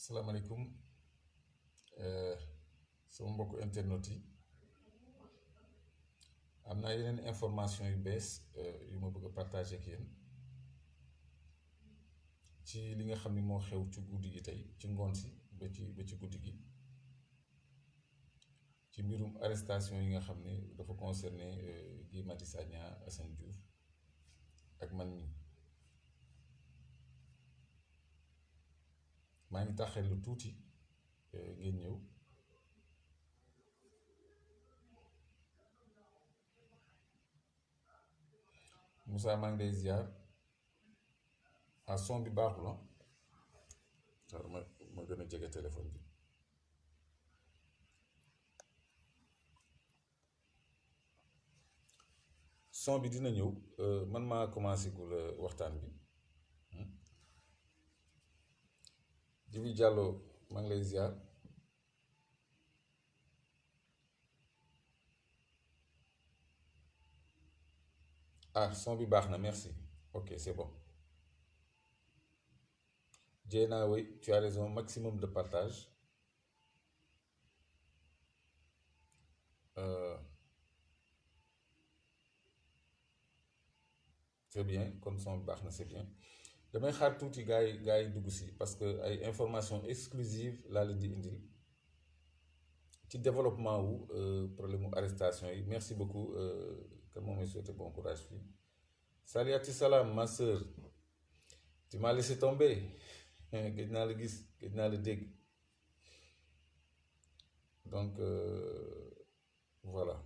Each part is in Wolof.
salaamaaleykum sama mbokku internet yi am naa yeneen information yu bees yu ma bëgg a partager ak yéen ci li nga xam ni moo xew ci guddi gi tey ci ngoon si ba ci guddi gi ci mbirum arrestation yi nga xam ne dafa concerné Guy Marius Sagna, Assane Diouf ak man mi maa ngi taxel lu tuuti ngeen ñëw. Moussa maa ngi lay ziar son bi baaxul ah xaaral ma gën a jege téléphone bi. Son bi dina ñëw man maa commencé gul waxtaan bi. Jibi Diallo maa ngi lay ziar. Son bi baax na merci. Ok, c'est bon. Dieyna, oui, tu as raison, maximum de partage. C'est bien, comme son bi baax na, c'est bien. damay xaar tuuti gars yi dugg si parce que ay information exclusive laa leen di indil ci développement wu problème mu arrestation yi. Merci beaucoup que moom may souhaité bon courage fii. Saliati salam ma sœur, tu m'as laissé tomber gëj naa la gis gëj naa la dégg donc voilà.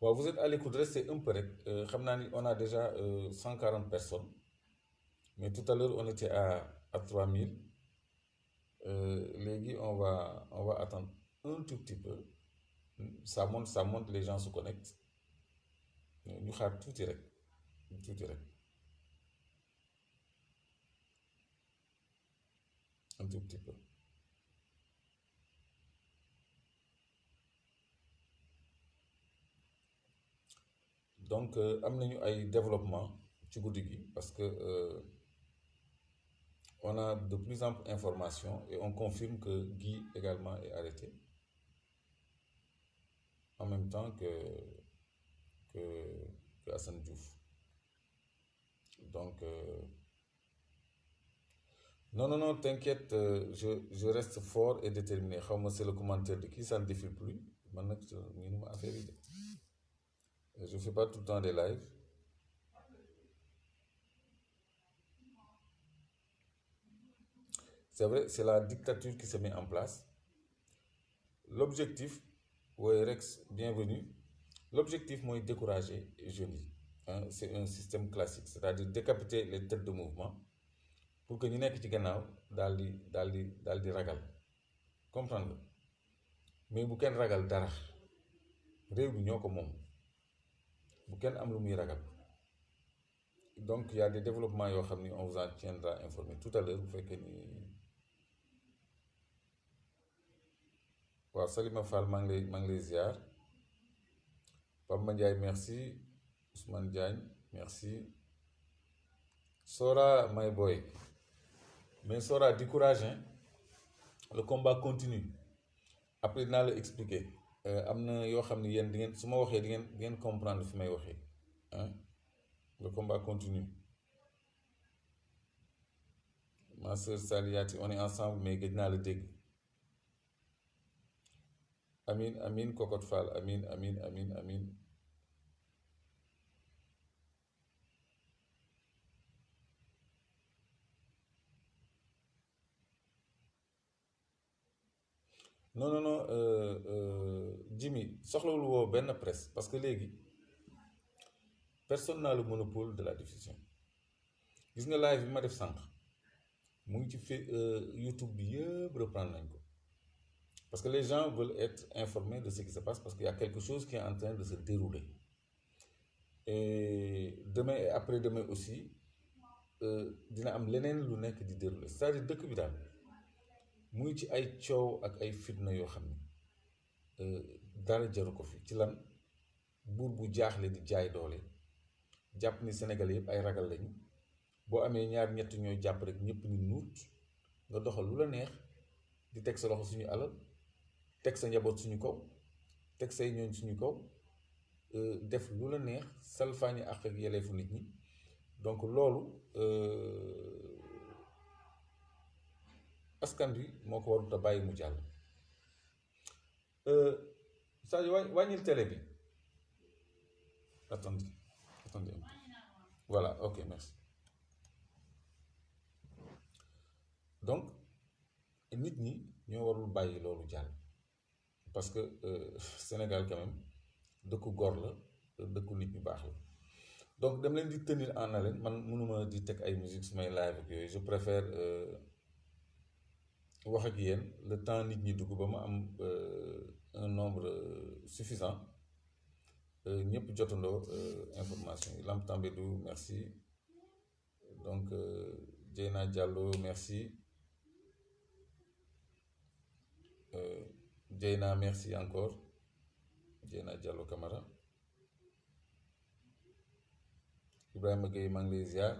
Bon, vous êtes à l'écoute, restez un peu rek xam naa ni on a déjà 140 personnes mais tout à l'heure on était à 3000 léegi on va attendre un tout petit peu. Ça monte, les gens se connectent ñu xaar tuuti rek un tout petit peu. Donc am nañu ay développement ci guddi gi parce que on a de plus en plus d'informations et on confirme que Guy également est arrêté en même temps que, que Assane Diouf. Donc non, t'inquiète, je reste fort et déterminé. Xaw ma c'est le commentaire de qui, ça ne défile plus man nag ñu ma affaire yi de je fais pas tout le temps des lives. C'est vrai, c'est la dictature qui se met en place. L'objectif, oui Rex, bienvenue. L'objectif, moi, est décourager les jeunes. C'est un système classique, c'est-à-dire décapiter les têtes de mouvement pour que ñu nekk ci gannaaw daal di ragal comprendre nga mais bu kenn ragal dara réew bi ñoo ko moom bu kenn am lu muy ragal. Donc il y a des développements yoo xam ni on vous en tiendra informé tout à l'heure bu fekkee ni waaw. Salima Fall maa ngi lay ziar. Pape Mandiaye merci. Ousmane Diagne merci. Sora my boy, mais Sora du courage hein. Le combat continue. Après dinaa la expliquer am na yoo xam ni yéen di ngeen su ma waxee di ngeen comprendre fi may waxee hein. Le combat continue. Ma sœur Saliati, on est ensemble mais gëj naa la dégg. Amin Kokot Fall, amin. Non Jimmy soxlawul woo benn presse parce que léegi personne n'a le monopole de la diffusion. Gis nga live bi ma def sànq mu ngi ci YouTube bi yëpp reprendre nañ ko parce que les gens veulent être informés de ce qui se passe parce qu'il y a quelque chose qui est en train de se dérouler et demain et après-demain aussi dina am leneen lu nekk di dérouler c'est-à-dire dëkk bi daal mu ngi ci ay coow ak ay fitna yoo xam ni dara jaru ko fi ci lan buur bu jaaxle di jaay doole jàpp ni Sénégalais yëpp ay ragal lañu boo amee ñaar ñett ñooy jàpp rek ñëpp ni nuut nga doxal lu la neex di teg sa loxo suñu alal teg sa njaboot suñu kaw teg say ñooñ suñu kaw def lu la neex salfaañi àq ak yelleefu nit ñi donc loolu askan bi moo ko warut a bàyyi mu jàll. Sadio wàññil télé bi attendez attendez voilà ok merci. Donc nit ñi ñoo warul bàyyi loolu jàll parce que Sénégal quand même dëkku góor la dëkku nit ñu baax la donc dem leen di tenir en haleine man mënuma di teg ay musique su may live ak yooyu je préfère wax ak yéen le temps nit ñi dugg ba ma am un nombre suffisant ñëpp jotandoo information yi Lamp Tambédou merci donc Dieyna Diallo merci Dieyna merci encore Dieyna Diallo Camara Ibrahima Gueye maa ngi lay ziar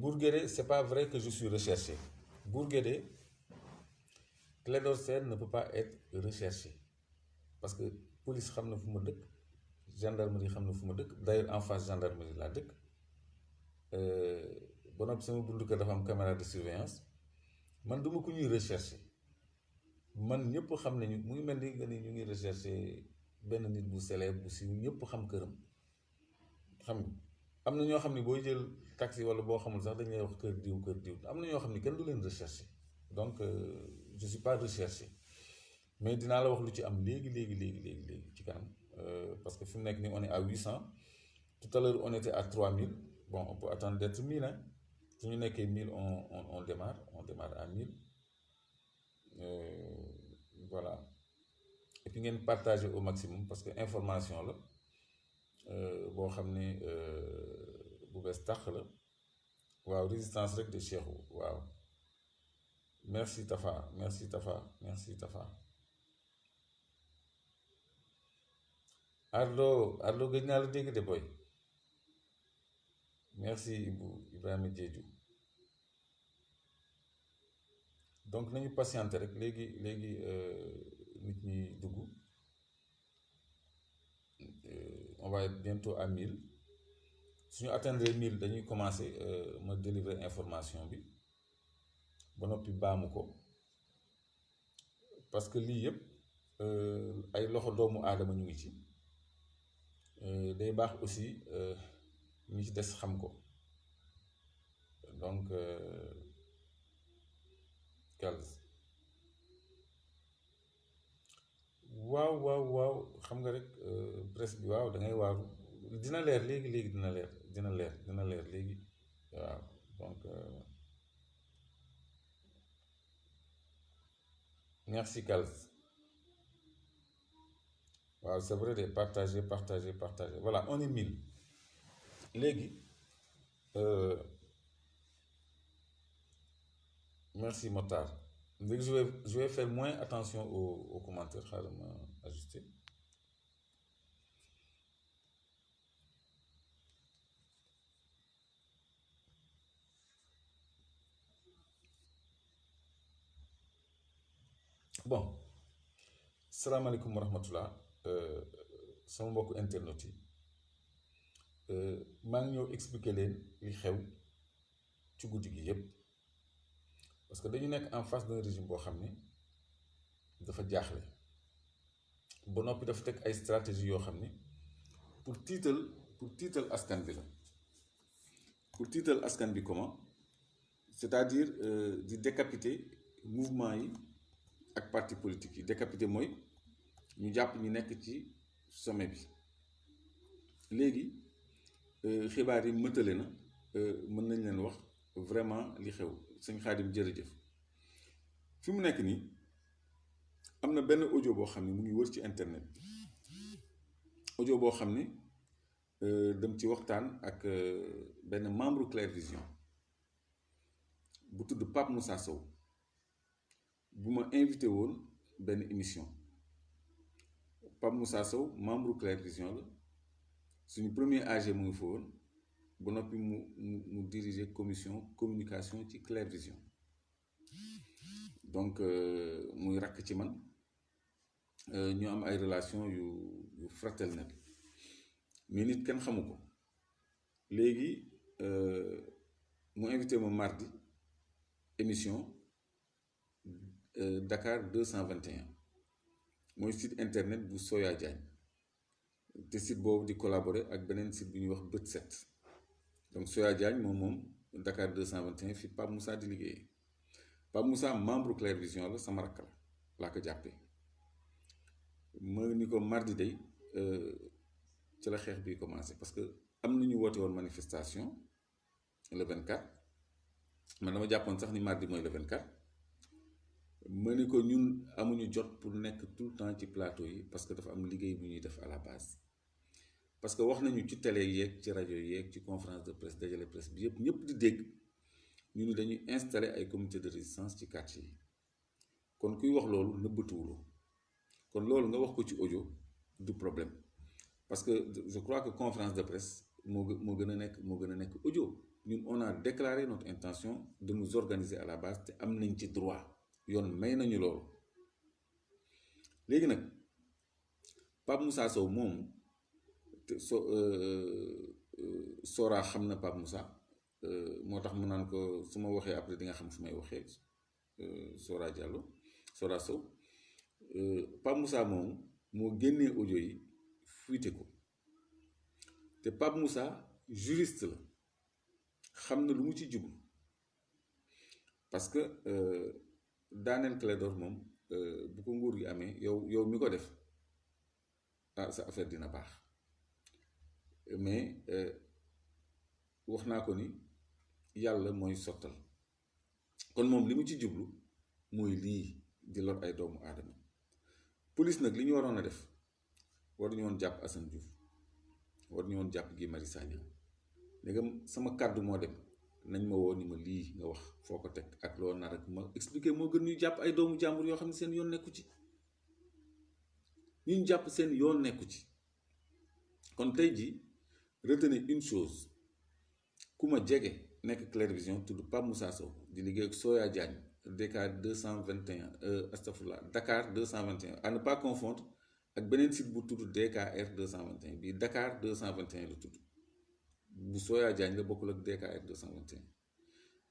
Bourguédé c'est pas vrai que je suis recherché Bourguédé Clédor Sène ne peut pas être recherché parce que police xam na fu ma dëkk gendarmerie xam na fu ma dëkk d'ailleurs en face gendarmerie laa dëkk ba noppi sama buntu kër dafa am caméra de surveillance man duma ku ñuy recherché man ñëpp xam nañu mu ngi mel ni nga ni ñu ngi recherché benn nit bu célèbre bu siiw ñëpp xam këram xam nga am na ñoo xam ne booy jël taxi wala boo xamul sax dañuy wax kër diw am na ñoo xam ne kenn du leen recherché donc je suis pas recherché mais dinaa la wax lu ci am léegi ci kanam parce que fi mu nekk nii on est à 800 tout à l'heure on était à 3000 bon on peut attendre d'être 1000 hein su ñu nekkee 1000 on démarre à 1000 voilà et puis ngeen partager au maximum parce que information la boo xam ne bu bees tax la waaw résistance rek de Cheikhou waaw merci Tafa Ardo gëj naa la dégg de boy merci Ibrahima Diédhiou donc nañu patienter rek léegi nit ñi dugg on va être bientôt à 1000 suñu atteindre 1000 dañuy commencer ma délivrer information bi ba noppi baamu ko parce que lii yëpp ay loxo doomu aadama ñu ngi ci day baax aussi ñi ci des xam ko donc Kals waaw xam nga rek presse bi waaw da ngay waaru dina leer léegi dina leer léegi waaw donc merci Kals waaw c'est vrai de partager voilà on est 1000 léegi merci Motar léegi je vais faire moins attention aux commentaires xaaral ma ajuster bon salaamaaleykum wa rahmatullah sama mbokku internet yi maa ngi ñëw expliquer leen li xew ci guddi gi yépp parce que dañu nekk en face d'un régime boo xam ne dafa jaaxle ba noppi dafa teg ay stratégie yoo xam ne pour tiital askan bi la pour tiital askan bi comment c'est-à-dire di décapiter mouvement yi ak parti politique yi décapiter mooy ñu jàpp ñu nekk ci sommet bi léegi xibaar yi mëtale na mën nañ leen wax vraiment li xew sëñ Xaadim jërëjëf fi mu nekk nii am na benn audio boo xam ne mu ngi wër ci internet audio boo xam ne dem ci waxtaan ak benn membre Clair Vision bu tudd Pape Moussa Sow bu ma invité woon benn émission Pape Moussa Sow membre Clair Vision la suñu premier AG mu ngi fa woon ba noppi mu diriger commission communication ci Clair Vision donc muy rakk ci man ñu am ay relation yu fraternelle mais nit kenn xamu ko léegi mu invité ma mardi émission Dakar 221 mooy site internet bu Soya Diagne te site boobu di collaborer ak beneen site bu ñuy wax Bët Set donc Soya Diagne moom Dakar 221 fi Pape Moussa di liggéeyee Pape Moussa membre Clair Vision la sama rakk la laa ko jàppee ma ni ko mardi day ci la xeex bi commencé parce que am na ñu woote woon manifestation le 24 man dama jàppoon sax ni mardi mooy le 24 ma ni ko ñun amuñu jot pour nekk tout le temps ci plateau yi parce que dafa am liggéey bu ñuy def à la base parce que wax nañu ci télé yeeg ci rajo yeeg ci conférence de presse dajale presse bi yëpp ñëpp di dégg ñu ni dañuy installer ay comité de résistance ci quartier yi kon kuy wax loolu nëbbatuwuloo kon loolu nga wax ko ci audio du problème parce que je crois que conférence de presse moo gën a nekk audio ñun on a déclaré notre intention de nous organiser à la base te am nañ ci droit yoon may nañu loolu léegi nag Pape Moussa Sow moomu te Sora xam na Pape Moussa moo tax mu naan ko su ma waxee après di nga xam fu may waxee Sora Diallo Sora Sow Pape Moussa moomu moo génnee audio yi fuité ko te Pape Moussa juriste la xam na lu mu ci jublu parce que daaneel Clédor moom bu ko nguur gi amee yow mi ko def sa affaire dina baax mais wax naa ko ni yàlla mooy sottal kon moom li mu ci jublu mooy lii di lor ay doomu aadama police nag li ñu waroon a def waruñu woon jàpp Assane Diouf waruñu woon jàpp Guy Marius Sagna léegi sama kàddu moo dem nañ ma woo ni ma lii nga wax foo ko teg ak loo nar ak ma expliquer moo gën ñuy jàpp ay doomu jàmbur yoo xam ne seen yoon nekku ci ñu jàpp seen yoon nekku ci kon tey jii retenez une chose ku ma jege nekk Clair Vision tudd Pape Moussa Sow di liggéey ak Soya Diagne Dakar 221 astafurlah Dakar 221 à ne pas confondre ak beneen site bu tudd DKR 221 bii Dakar 221 la tudd bu Soya Diagne la bokkul ak DKR 221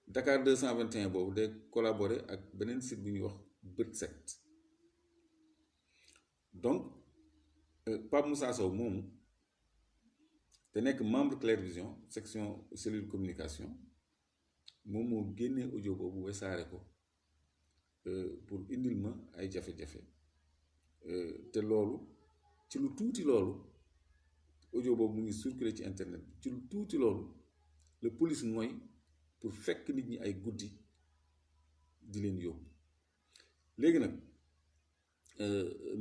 Dakar 221 boobu day collaborer ak beneen site bu ñuy wax Bët Set donc Pape Moussa Sow moomu te nekk membre Clair Vision section cellule communication moom moo génnee audio boobu wesaare ko pour indil ma ay jafe-jafe te loolu ci lu tuuti loolu audio boobu mu ngi circulé ci internet bi ci lu tuuti loolu la police mooy pour fekk nit ñi ay guddi di leen yóbbu léegi nag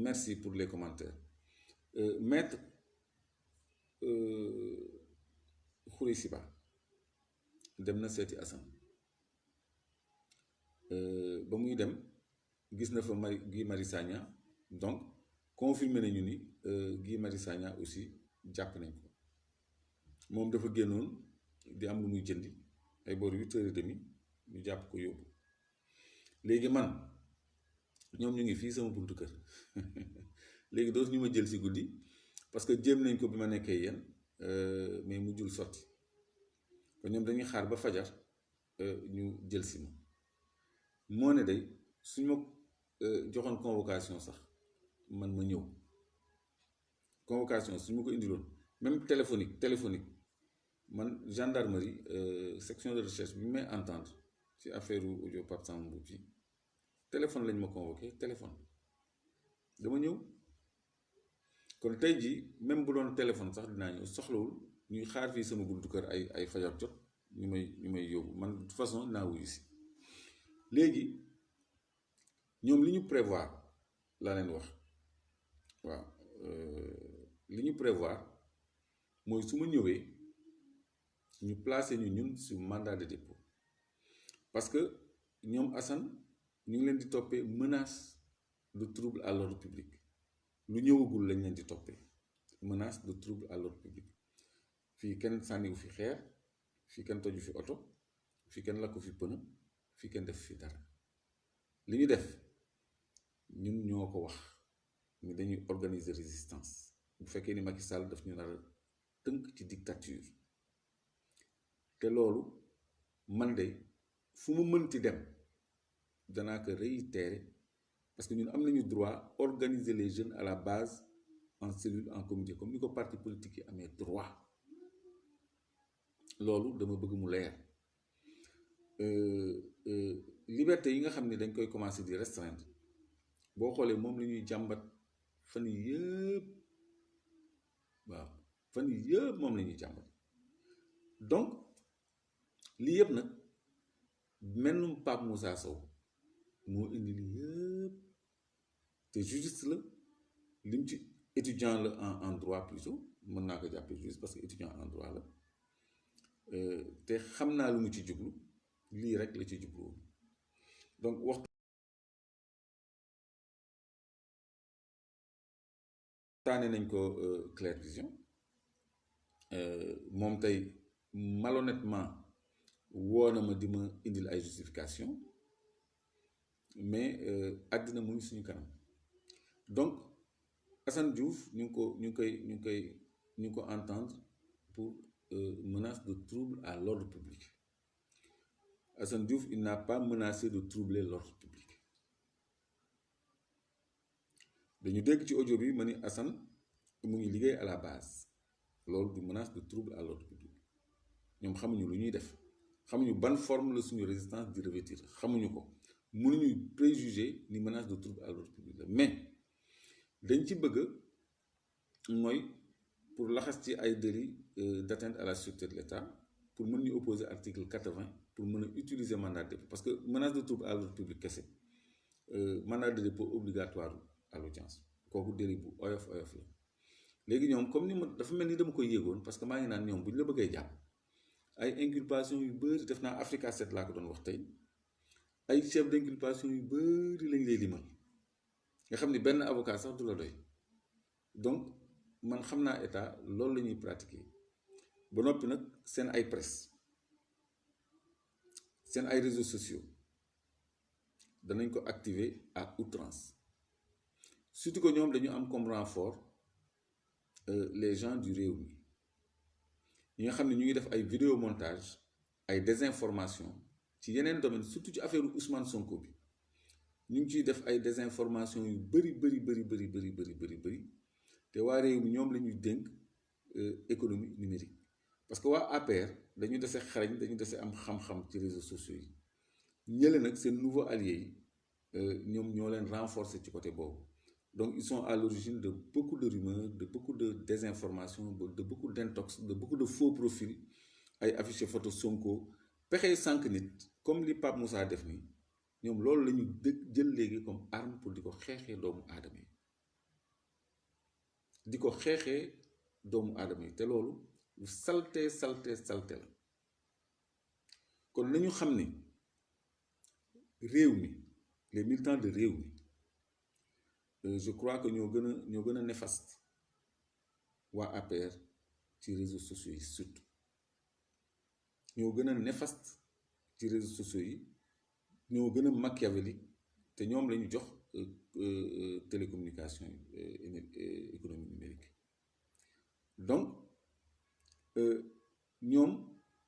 merci pour les commentaires maître Khoureychi Ba dem na seeti Assane ba muy dem gis na fa Guy Marius Sagna donc confirmé nañu ni Guy Marius Sagna aussi jàpp nañ ko moom dafa génnoon di am lu muy jëndi ay boor 8h30 ñu jàpp ko yóbbu léegi man ñoom ñu ngi fii sama buntu kër léegi dootu ñu ma jël si guddi parce que jéem nañ ko bi ma nekkee yéen mais mu jul sotti kon ñoom dañuy xaar ba fajar ñu jël si ma moo ne day suñ ma joxoon convocation sax man ma ñëw convocation suñ ma ko indiloon même téléphonique man gendarmerie section de recherche bi may entendre ci affaire audio Pape Samba Mboup bi téléphone lañ ma convoqué téléphone dama ñëw kon tey jii même bu doon téléphone sax dinaa ñëw soxlawul ñuy xaar fii sama buntu kër ay fajar jot ñu may yóbbu man de toute façon naa wuyu si léegi ñoom li ñu prévoir laa leen wax waaw li ñu prévoir mooy su ma ñëwee ñu placé ñun sur mandat de dépôt parce que ñoom Assane ñu ngi leen di toppee menace de trouble à l'ordre public lu ñëwagul lañ leen di toppee menace de trouble à l'ordre public fii kenn sànniwu fi xeer fii kenn toju fi oto fii kenn lakku fi pënë fii kenn def fi dara li ñu def ñun ñoo ko wax ni dañuy organiser résistance bu fekkee ni Macky Sall daf ñu nar a tënk ci dictature te loolu man de fu mu mënti dem danaa ko réitérer parce que ñun am nañu droit organiser les jeunes à la base en cellule en comité comme ni ko parti politique yi amee droit loolu dama bëgg mu leer liberté yi nga xam ne dañ koy commencer di restreindre boo xoolee moom la ñuy jàmbat fan yii yëpp waaw fan yii yëpp moom la ñuy jàmbat donc lii yëpp nag mennum Pape Moussa Sow moo indi lii yëpp te juriste la lim ci étudiant la en droit plutôt mën naa ko jàppee juriste parce que étudiant en droit la te xam naa lu mu ci jublu lii rek la ci jublu donc waxtaane nañ ko Clair Vision moom tey malhonnêtement woo na ma di ma indil ay justification mais àddina mu ngi suñu kanam donc Assane Diouf ñu ngi ko entendre pour menace de trouble à l'ordre public Assane Diouf il n'a pas menacé de troubler l'ordre public dañu dégg ci audio bi ma ni Assane mu ngi liggéey à la base loolu du menace de trouble à l'ordre public ñoom xamuñu lu ñuy def xamuñu ban forme la suñu résistance di revêtir xamuñu ko mënuñu préjuger ni menace de trouble à l'ordre public la mais dañ ci bëgg mooy pour laxas ci ay délits d'atteinte à la sûreté de l'État pour mën ñu opposer article 80 pour mën a utiliser mandat de dépôt parce que menace de trouble à l'ordre public kese mandat de dépôt obligatoire à l'audience kooku délit bu oyof la léegi ñoom comme ni ma dafa mel ni dama koy yéegoon parce que maa ngi naan ñoom bu ñu la bëggee jàpp ay inculpation yu bëri def naa Africa 7 laa ko doon wax tey ay chef d'inculpation yu bëri lañ lay limal nga xam ni benn avocat sax du la doy donc man xam naa état loolu la ñuy pratiquer ba noppi nag seen ay presse seen ay réseaux sociaux danañ ko activer à outrance surtout que ñoom dañu am comme renfort les gens du réew mi ñi nga xam ne ñu ngi def ay vidéo montage ay désinformation ci yeneen domaine surtout ci affaire Ousmane Sonko bi ñu ngi ciy def ay désinformation yu bëri te waa réew mi ñoom la ñuy dénk économie numérique parce que waa APR dañu dese xarañ dañu dese am xam-xam ci réseaux sociaux yi ñële nag seen nouveau allié yi ñoom ñoo leen renforcer ci côté boobu donc ils sont à l'origine de beaucoup de rumeurs de beaucoup de désinformation de beaucoup d'intox de beaucoup de faux profils ay affiché photo Sonko pexey sànq nit comme li Pape Moussa def nii ñoom loolu la ñu jël léegi comme arme pour di ko xeexee doomu aadama yi te loolu lu salte la kon nañu xam ni réew mi les militants de réew mi je crois que ñoo gën a néfaste waa APR ci réseaux sociaux yi surtout ñoo gën a néfaste ci réseaux sociaux yi ñoo gën a machiavélique te ñoom la ñu jox télécommunication économie numérique donc ñoom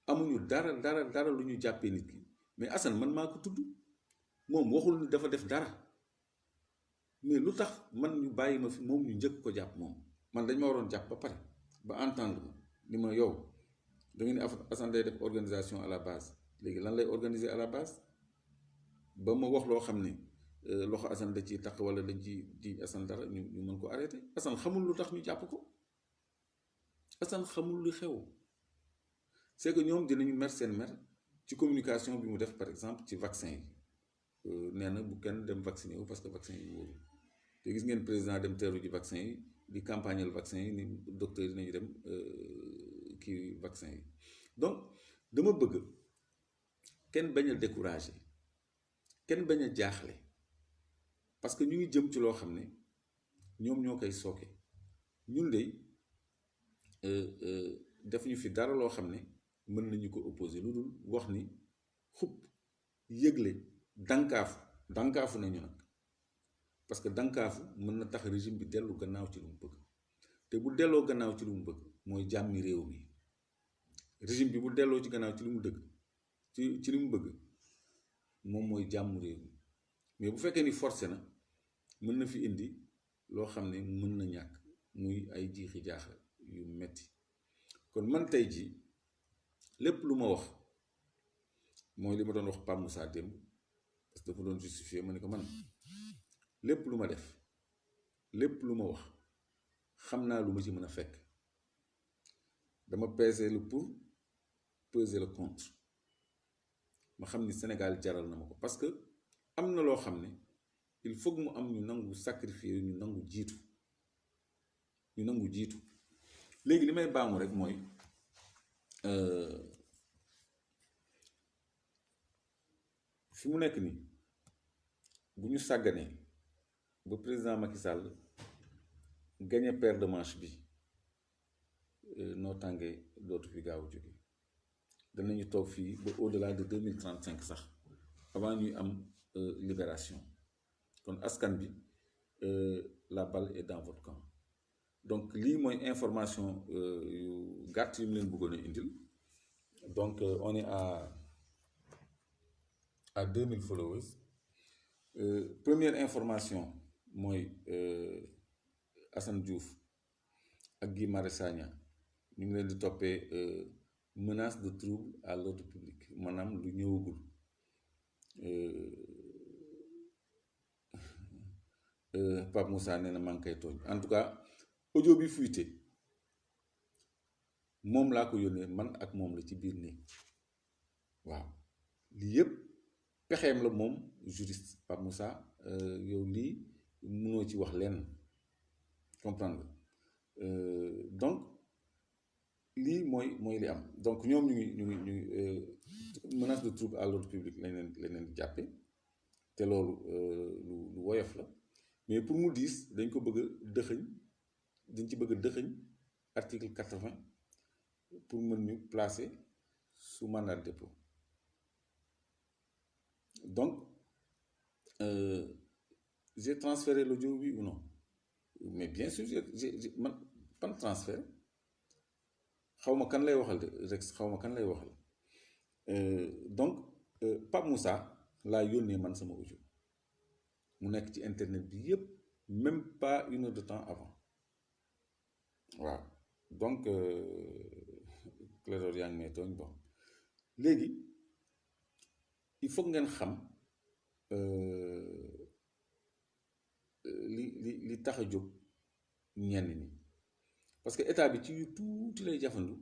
amuñu dara lu ñu jàppee nit ki mais Assane man maa ko tudd moom waxul ni dafa def dara mais lu tax man ñu bàyyi ma fi moom ñu njëkk ko jàpp moom man dañ ma waroon jàpp ba pare ba entendre ma ni ma yow da nga ni Assane day def organisation à la base léegi lan lay organiser à la base ba ma wax loo xam ni loxo Assane da ciy taq wala dañ ci di Assane dara ñu mën ko arrêté Assane xamul lu tax ñu jàpp ko Assane xamul lu xew c'est que ñoom dinañu mer seen mer ci communication bi mu def par exemple ci vaccin yi nee na bu kenn dem vacciné wu parce que vaccin yi wóorul te gis ngeen président dem teeru ji vaccin yi di campagnal vaccin yi ni docteur yi nañu dem kii vaccin yi donc dama bëgg kenn bañ a découragé kenn bañ a jaaxle parce que ñu ngi jëm ci loo xam ne ñoom ñoo koy sooke ñun de def ñu fi dara loo xam ne mën nañu ko opposer lu dul wax ni xupp yëgle dankaafu nañu nag parce que dankaafu mën na tax régime bi dellu gannaaw ci lu mu bëgg te bu delloo gannaaw ci lu mu bëgg mooy jàmmi réew mi régime bi bu delloo ci gannaaw ci li mu dëgg ci li mu bëgg moom mooy jàmm réew mi mais bu fekkee ni forcé na mën na fi indi loo xam ne mën na ñàkk muy ay jiixi jaaxa yu metti kon man tey jii lépp lu ma wax mooy li ma doon wax Pape Moussa démb parce que dafa doon justifier ma ne ko man lépp lu ma def lépp lu ma wax xam naa lu ma ci mën a fekk dama peser le pour peser le contre ma xam ni Sénégal jaral na ma ko parce que am na loo xam ne il faut que mu am ñu nangu sacrifier ñu nangu jiitu léegi li may baamu rek mooy fi mu nekk nii bu ñu sàgganee ba président Macky Sall gagné paire de manche bi noo tàngee dootu fi gaaw a jóge danañu toog fii ba au-delà de 2035 sax avant ñuy am libération kon askan bi la balle est dans votre camp donc lii mooy information yu gàtt yu mu leen bëggoon a indil donc on est à 2000 followers première information mooy Assane Diouf ak Guy Marius Sagna ñu ngi leen di toppee menace de trouble à l'ordre public maanaam lu ñëwagul Pape Moussa nee na maa ngi koy tooñ en tout cas audio bi fuité moom laa ko yónnee man ak moom la ci biir néeg waaw lii yëpp pexeem la moom juriste Pape Moussa yow lii mënoo ci wax lenn comprendre donc lii mooy li am donc ñoom ñu ngi menace de trouble à l'ordre public lañ leen di jàppe te loolu lu woyof la mais pour mu diis dañ ko bëgg a dëxëñ dañ ci bëgg a dëxëñ article 80 pour mën ñu placer sous mandat de dépôt donc j'ai transféré l'audio oui ou non mais bien sûr j'ai man pan transfert xaw ma kan lay waxal de Rex xaw ma kan lay waxal donc Pape Moussa laa yónnee man sama audio mu nekk ci internet bi yépp même pas une heure de temps avant waaw donc Clédor yaa ngi may tooñ bon léegi il faut ngeen xam li tax a jóg ñenn ñi parce que état bi ci yu tuuti lay jafandu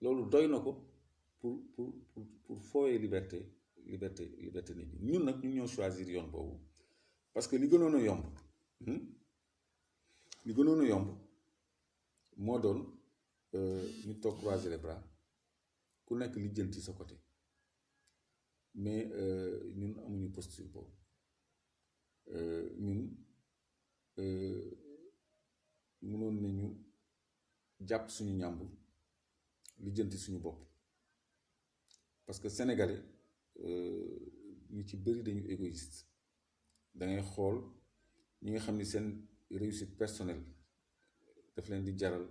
loolu doy na ko pour fooyee liberté nit ñi ñun nag ñu ñoo choisir yoon boobu parce que li gënoon a yomb moo doon ñu toog croiser les bras ku nekk lijjanti sa côté mais ñun amuñu posture boobu ñun mënoon nañu jàpp suñu ñàmbur lijjanti suñu bopp parce que sénégalais ñu ci bëri dañu égoïste da ngay xool ñi nga xam ni seen réussite personnelle daf leen di jaral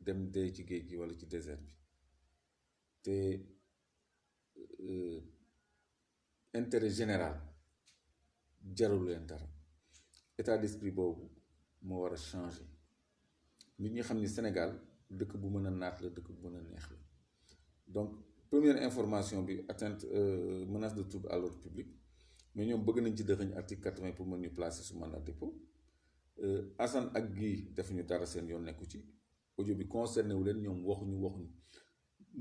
dem dee ci géej gi walla ci désert bi te intérêt général jarul leen dara état d'esprit boobu moo war a changer nit ñi xam ni Sénégal dëkk bu mën a naat la dëkk bu mën a neex la donc première information bi atteinte menace de trouble à l'ordre public mais ñoom bëgg nañ ci dëxëñ article 80 pour mën ñu placer sous mandat de dépôt Assane ak Guy defuñu dara seen yoon nekku ci audio bi concerné wu leen ñoom waxuñu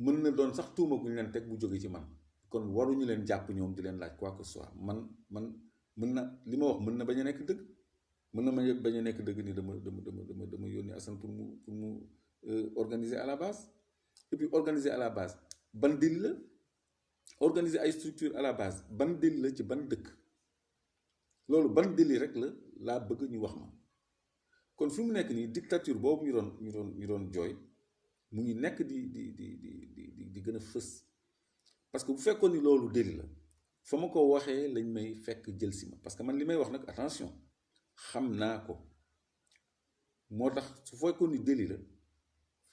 mën na doon sax tuuma gu ñu leen teg bu jóge ci man kon waruñu leen jàpp ñoom di leen laaj quoi que ce soit man mën na li ma wax mën na bañ a nekk dëgg mën na bañ a nekk dëgg ni dama yónni Assane pour mu organiser à la base et puis organiser à la base ban dil la organiser ay structure à la base ban dil la ci ban dëkk loolu ban dil rek laa bëgg ñu wax ma kon fi mu nekk nii dictature boobu ñu doon jooy mu ngi nekk di gën a fës parce que bu fekkoon ni loolu déli la fa ma ko waxee lañ may fekk jël si ma parce que man li may wax nag attention xam naa ko moo tax su fekkoon ni déli la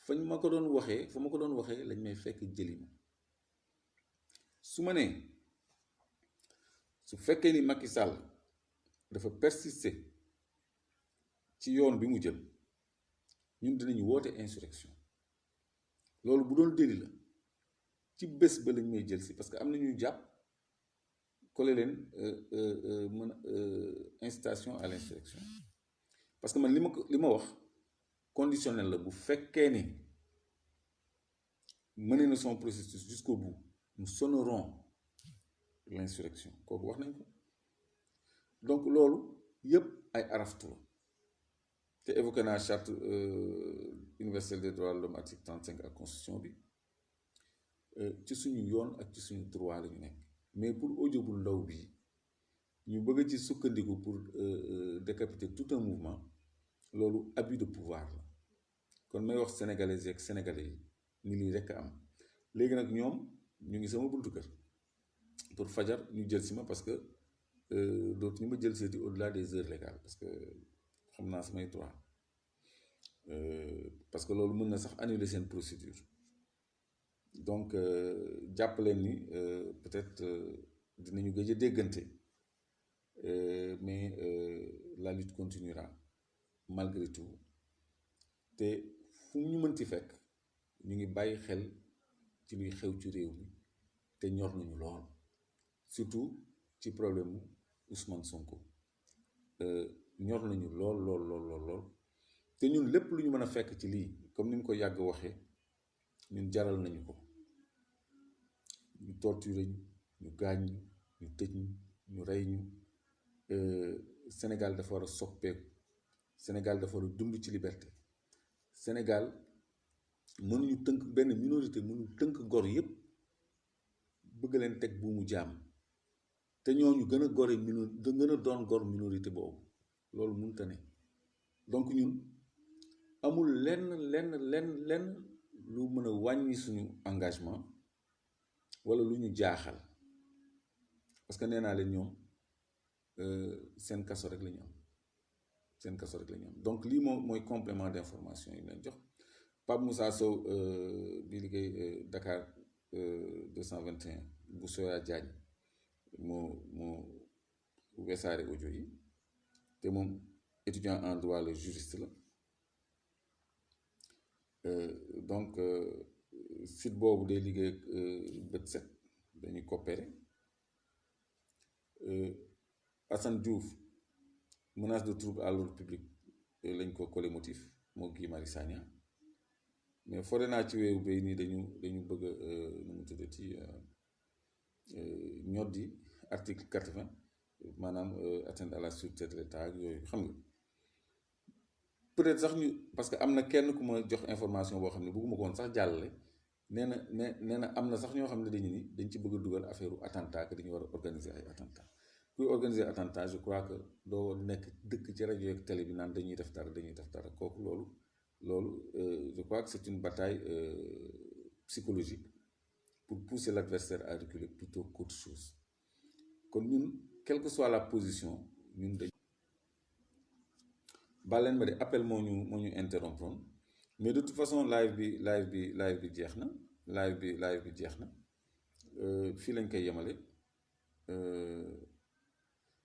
fañ ma ko doon waxee fa ma ko doon waxee lañ may fekk jëli ma su ma nee su fekkee ni Macky Sall dafa persister ci yoon bi mu jël ñun dinañu woote insurrection loolu bu doon déli la ci bés ba lañ may jël si parce que am na ñuy jàpp collé leen incitation à l'insurrection parce que man li ma wax conditionnel la bu fekkee ni mené na son processus jusqu'au bout nous sonnerons l'insurrection kooku wax nañ ko donc loolu yëpp ay araftu la te évoqué naa charte universelle des droits de l'homme article 35 ak constitution bi ci suñu yoon ak ci suñu droit la ñu nekk mais pour audio bu ndaw bi ñu bëgg ci sukkandiku pour décapiter tout un mouvement loolu abus de pouvoir la kon may wax sénégalais yeeg sénégalais yi ni lii rekk am léegi nag ñoom ñu ngi sama buntu kër pour fajar ñu jël si ma parce que dootu ñu ma jël seeti au-delà des heures légales parce que xam naa samay droit parce que loolu mën na sax annuler seen procédure donc jàpp leen ni peut-être dinañu gëj a déggante mais la lutte continuera malgré tout te fu ñu mënti fekk ñu ngi bàyyi xel ci luy xew ci réew mi te ñor nañu lool surtout ci problème mu Ousmane Sonko ñor nañu lool te ñun lépp lu ñu mën a fekk ci lii comme ni mu ko yàgg waxee ñun jaral nañu ko ñu torturé ñu gaañ ñu tëj ñu rey ñu Sénégal dafa war a soppeeku Sénégal dafa war a dund ci liberté Sénégal mënuñu tënk benn minorité mënuñu tënk gor yépp bëgg leen teg buumu jaam te ñooñu gën a gore gën a doon gor minorité boobu loolu mënta ne donc ñun amul lenn lu mën a wàññi suñu engagement wala lu ñu jaaxal parce que nee naa leen ñoom seen kaso rek la ñu am donc lii moom mooy complément d'information yi leen jox Pape Moussa Sow bi liggéey Dakar 221 bu Soya Diagne moo wesaare audio yi te moom étudiant en droit le juriste la donc site boobu day liggéey bët set dañuy coopérer Assane Diouf menace de trouble à l'ordre public lañ ko collé motif moo Guy Marius Sagna mais fore naa ci weewu bay nii dañu bëgg nu mu tuddati ñoddi article 80 maanaam atteinte à la sûreté de l'État ak yooyu xam nga peut-être sax ñu parce que am na kenn ku ma jox information boo xam ne bëgguma ko woon sax jàllale nee na am na sax ñoo xam ne dañ ci bëgg a dugal affaire attentat que dañu war a organiser ay attentat kuy organiser attentat je crois que doo nekk dëkk ci rajo ak télé bi naan dañuy def dara kooku loolu je crois que c'est une bataille psychologique pour pousser l'adversaire à reculer plutôt qu'autre chose kon ñun quelle que soit la position ñun dañ baleen ma de appel moo ñu interrompre mais de toute façon live bi jeex na live bi jeex na fii lañ koy yemale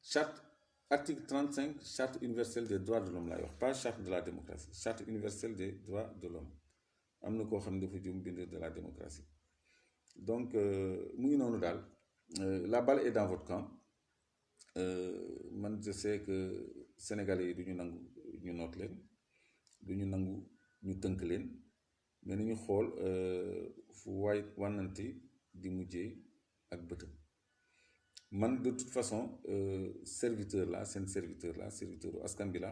charte article 35 charte universelle des droits de l'homme laay wax pas charte de la démocratie charte universelle des droits de l'homme am na koo xam ne dafa jum bind de la démocratie donc mu ngi noonu daal la balle est dans votre camp man je sais que sénégalais yi du ñu nangu ñu noot leen du ñu nangu ñu tënk leen mais nañu xool fu waay wànnante di mujjee ak bëtam man de toute façon serviteur u askan bi la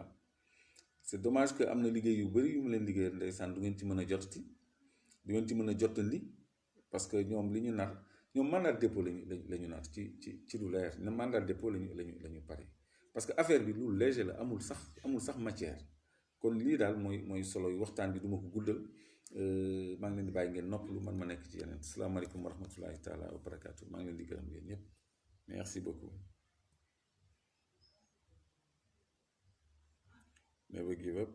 c'est dommage que am na liggéey yu bari yu mu leen liggéeyal ndeysaan du ngeen ci mën a jotati du ngeen ci mën a jottali parce que ñoom li ñu nar ñoom mandat dépôt la ñu nar ci lu leer ne mandat dépôt la ñu pare parce que affaire bi lu léger la amul sax matière kon lii daal mooy solo yu waxtaan bi duma ko guddal maa ngi leen di bàyyi ngeen noppalu man ma nekk ci yeneen salaamaaleykum wa rahmatullahi taala wa barakaatu maa ngi leen di gërëm yéen ñëpp merci beaucoup. Never give up.